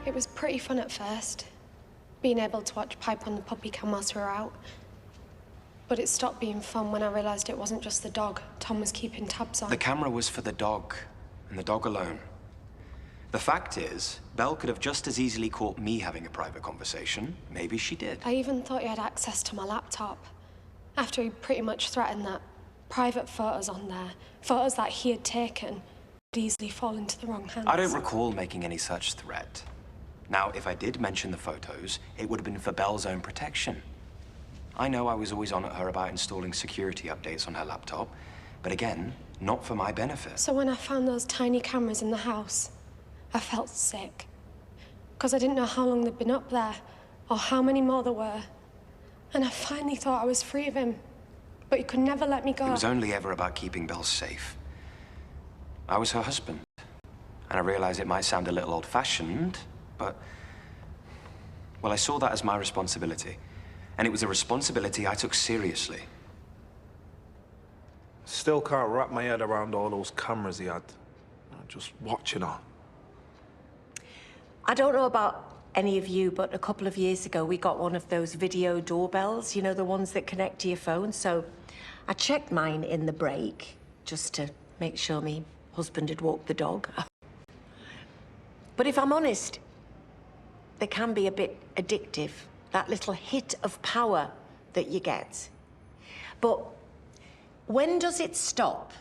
It was pretty fun at first, being able to watch Pipe on the puppy cam whilst we were out. But it stopped being fun when I realised it wasn't just the dog Tom was keeping tabs on. The camera was for the dog, and the dog alone. The fact is, Belle could have just as easily caught me having a private conversation. Maybe she did. I even thought he had access to my laptop, after he pretty much threatened that private photos on there, photos that he had taken, would easily fall into the wrong hands. I don't recall making any such threat. Now, if I did mention the photos, it would have been for Belle's own protection. I know I was always on at her about installing security updates on her laptop, but again, not for my benefit. So when I found those tiny cameras in the house, I felt sick. Because I didn't know how long they'd been up there, or how many more there were. And I finally thought I was free of him, but he could never let me go. It was only ever about keeping Belle safe. I was her husband, and I realize it might sound a little old-fashioned, but, well, I saw that as my responsibility. And it was a responsibility I took seriously. Still can't wrap my head around all those cameras he had. Just watching her. I don't know about any of you, but a couple of years ago, we got one of those video doorbells, you know, the ones that connect to your phone. So I checked mine in the break, just to make sure my husband had walked the dog. But if I'm honest, they can be a bit addictive, that little hit of power that you get. But when does it stop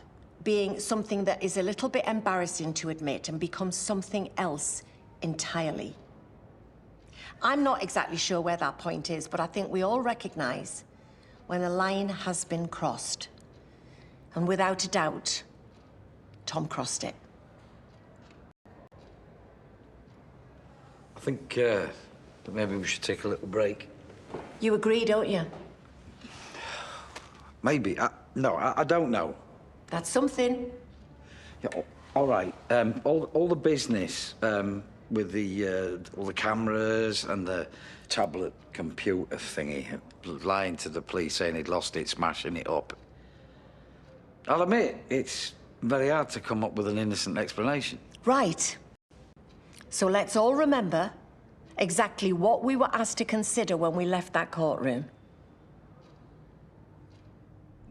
being something that is a little bit embarrassing to admit and become something else entirely? I'm not exactly sure where that point is, but I think we all recognize when a line has been crossed. And without a doubt, Tom crossed it. I think that maybe we should take a little break. You agree, don't you? Maybe. No, I don't know. That's something. Yeah, all right. All the business with all the cameras and the tablet computer thingy, lying to the police saying he'd lost it, smashing it up. I'll admit, it's very hard to come up with an innocent explanation. Right. So let's all remember exactly what we were asked to consider when we left that courtroom.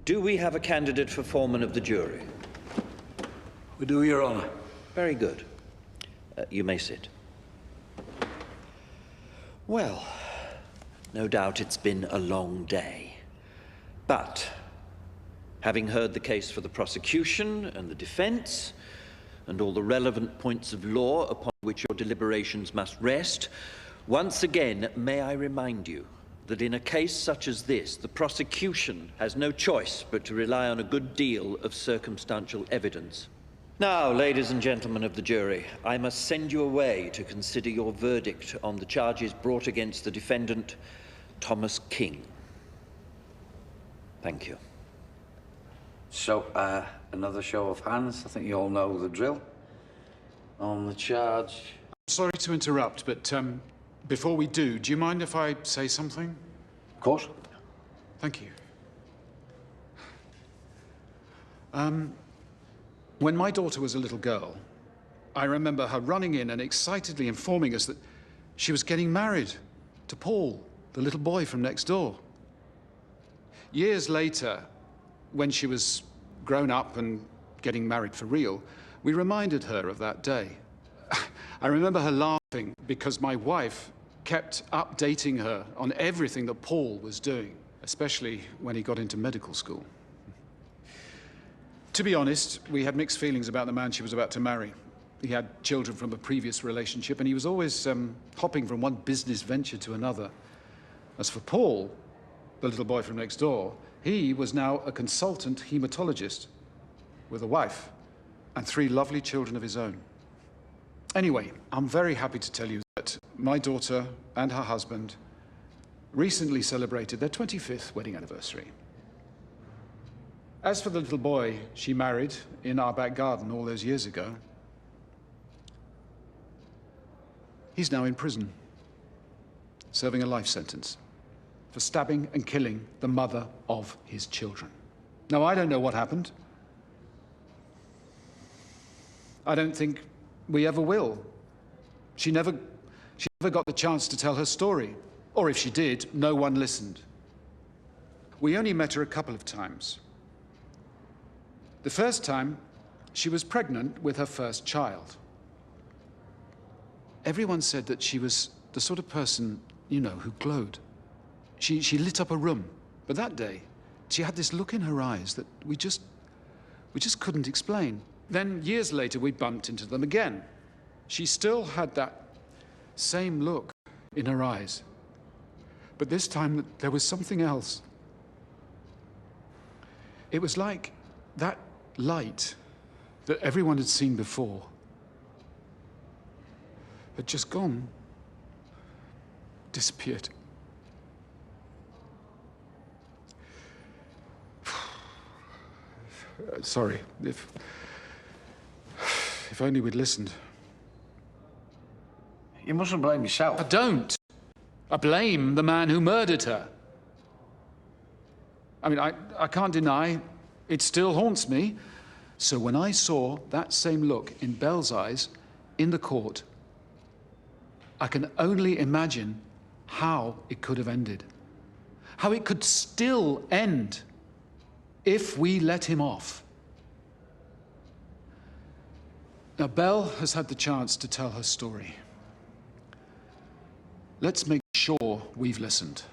Do we have a candidate for foreman of the jury? We do, Your Honour. Very good. You may sit. Well, no doubt it's been a long day. But, having heard the case for the prosecution and the defence, and all the relevant points of law upon which your deliberations must rest, once again, may I remind you that in a case such as this, the prosecution has no choice but to rely on a good deal of circumstantial evidence. Now, ladies and gentlemen of the jury, I must send you away to consider your verdict on the charges brought against the defendant, Thomas King. Thank you. So, another show of hands. I think you all know the drill. On the charge. Sorry to interrupt, but before we do you mind if I say something? Of course. Thank you. When my daughter was a little girl, I remember her running in and excitedly informing us that she was getting married to Paul, the little boy from next door. Years later, when she was grown up and getting married for real, we reminded her of that day. I remember her laughing because my wife kept updating her on everything that Paul was doing, especially when he got into medical school. To be honest, we had mixed feelings about the man she was about to marry. He had children from a previous relationship, and he was always hopping from one business venture to another. As for Paul, the little boy from next door, he was now a consultant hematologist with a wife and 3 lovely children of his own. Anyway, I'm very happy to tell you that my daughter and her husband recently celebrated their 25th wedding anniversary. As for the little boy she married in our back garden all those years ago, he's now in prison, serving a life sentence for stabbing and killing the mother of his children. Now, I don't know what happened. I don't think we ever will. She never She never got the chance to tell her story. Or if she did, no one listened. We only met her a couple of times. The first time, she was pregnant with her first child. Everyone said that she was the sort of person, you know, who glowed. She lit up a room. But that day, she had this look in her eyes that we just couldn't explain. Then, years later, we bumped into them again. She still had that same look in her eyes. But this time, there was something else. It was like that light that everyone had seen before had just gone, disappeared. Sorry, if only we'd listened. You mustn't blame yourself. I don't. I blame the man who murdered her. I mean, I can't deny it still haunts me. So when I saw that same look in Belle's eyes in the court, I can only imagine how it could have ended. How it could still end if we let him off. Now, Belle has had the chance to tell her story. Let's make sure we've listened.